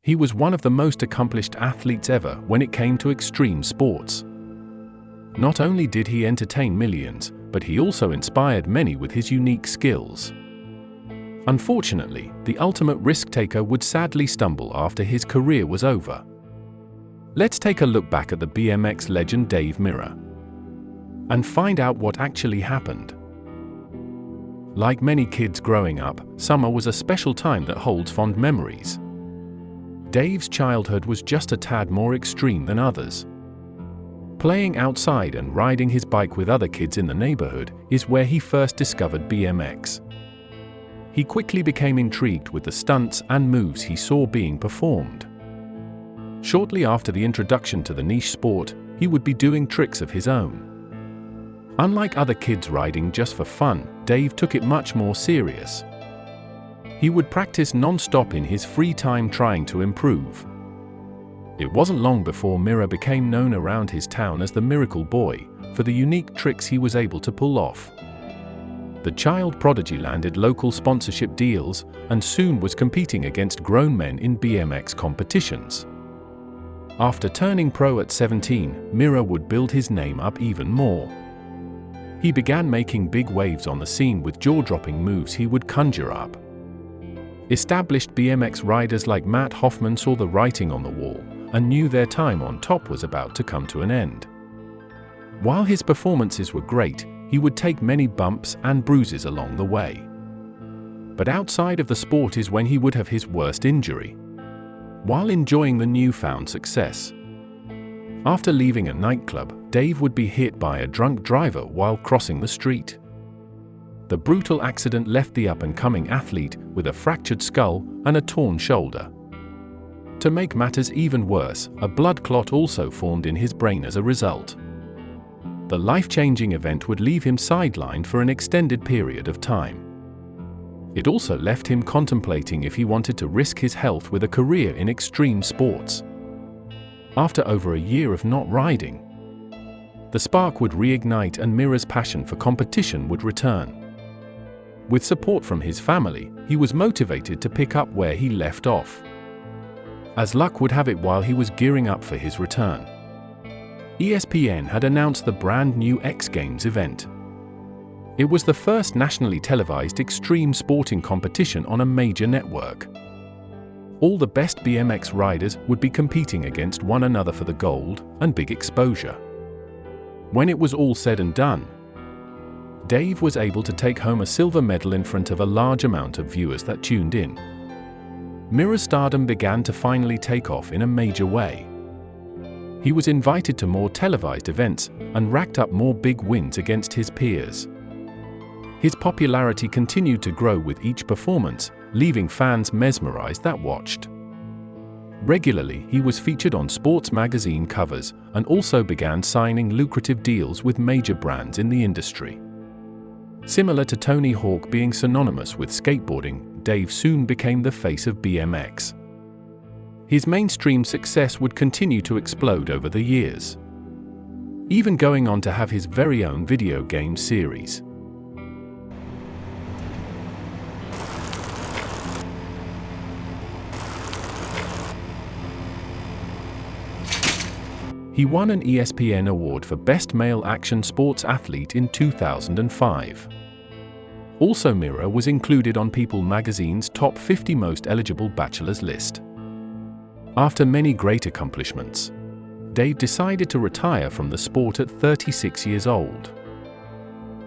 He was one of the most accomplished athletes ever when it came to extreme sports. Not only did he entertain millions, but he also inspired many with his unique skills. Unfortunately, the ultimate risk-taker would sadly stumble after his career was over. Let's take a look back at the BMX legend Dave Mirra and find out what actually happened. Like many kids growing up, summer was a special time that holds fond memories. Dave's childhood was just a tad more extreme than others. Playing outside and riding his bike with other kids in the neighborhood is where he first discovered BMX. He quickly became intrigued with the stunts and moves he saw being performed. Shortly after the introduction to the niche sport, he would be doing tricks of his own. Unlike other kids riding just for fun, Dave took it much more serious. He would practice non-stop in his free time trying to improve. It wasn't long before Mirra became known around his town as the Miracle Boy, for the unique tricks he was able to pull off. The child prodigy landed local sponsorship deals, and soon was competing against grown men in BMX competitions. After turning pro at 17, Mirra would build his name up even more. He began making big waves on the scene with jaw-dropping moves he would conjure up. Established BMX riders like Matt Hoffman saw the writing on the wall and knew their time on top was about to come to an end. While his performances were great, he would take many bumps and bruises along the way. But outside of the sport is when he would have his worst injury. While enjoying the newfound success. After leaving a nightclub, Dave would be hit by a drunk driver while crossing the street. The brutal accident left the up-and-coming athlete with a fractured skull and a torn shoulder. To make matters even worse, a blood clot also formed in his brain as a result. The life-changing event would leave him sidelined for an extended period of time. It also left him contemplating if he wanted to risk his health with a career in extreme sports. After over a year of not riding, the spark would reignite and Mirra's passion for competition would return. With support from his family, he was motivated to pick up where he left off. As luck would have it, while he was gearing up for his return, ESPN had announced the brand new X Games event. It was the first nationally televised extreme sporting competition on a major network. All the best BMX riders would be competing against one another for the gold and big exposure. When it was all said and done, Dave was able to take home a silver medal in front of a large amount of viewers that tuned in. Mirra's stardom began to finally take off in a major way. He was invited to more televised events and racked up more big wins against his peers. His popularity continued to grow with each performance, leaving fans mesmerized that watched. Regularly, he was featured on sports magazine covers and also began signing lucrative deals with major brands in the industry. Similar to Tony Hawk being synonymous with skateboarding, Dave soon became the face of BMX. His mainstream success would continue to explode over the years, even going on to have his very own video game series. He won an ESPN award for Best Male Action Sports Athlete in 2005. Also, Mirra was included on People magazine's top 50 most eligible bachelors list. After many great accomplishments, Dave decided to retire from the sport at 36 years old.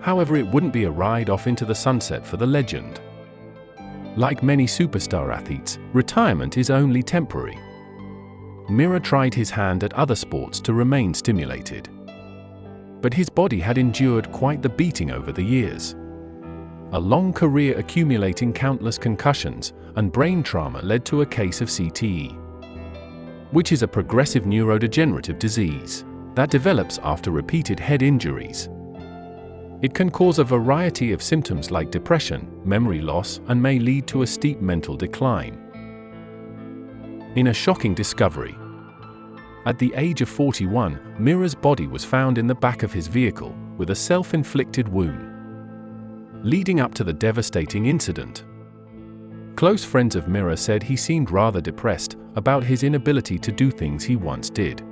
However, it wouldn't be a ride off into the sunset for the legend. Like many superstar athletes, retirement is only temporary. Mirra tried his hand at other sports to remain stimulated. But his body had endured quite the beating over the years. A long career accumulating countless concussions and brain trauma led to a case of CTE, which is a progressive neurodegenerative disease that develops after repeated head injuries. It can cause a variety of symptoms like depression, memory loss, and may lead to a steep mental decline. In a shocking discovery, at the age of 41, Mirra's body was found in the back of his vehicle with a self-inflicted wound, leading up to the devastating incident. Close friends of Mirra said he seemed rather depressed about his inability to do things he once did.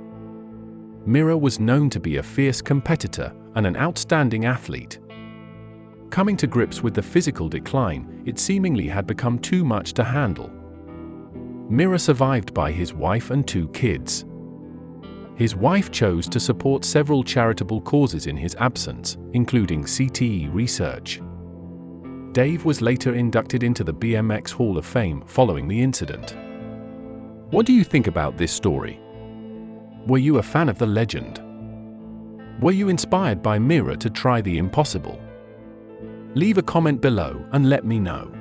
Mirra was known to be a fierce competitor and an outstanding athlete. Coming to grips with the physical decline, it seemingly had become too much to handle. Mirra survived by his wife and 2 kids. His wife chose to support several charitable causes in his absence, including CTE research. Dave was later inducted into the BMX Hall of Fame following the incident. What do you think about this story? Were you a fan of the legend? Were you inspired by Mirra to try the impossible? Leave a comment below and let me know.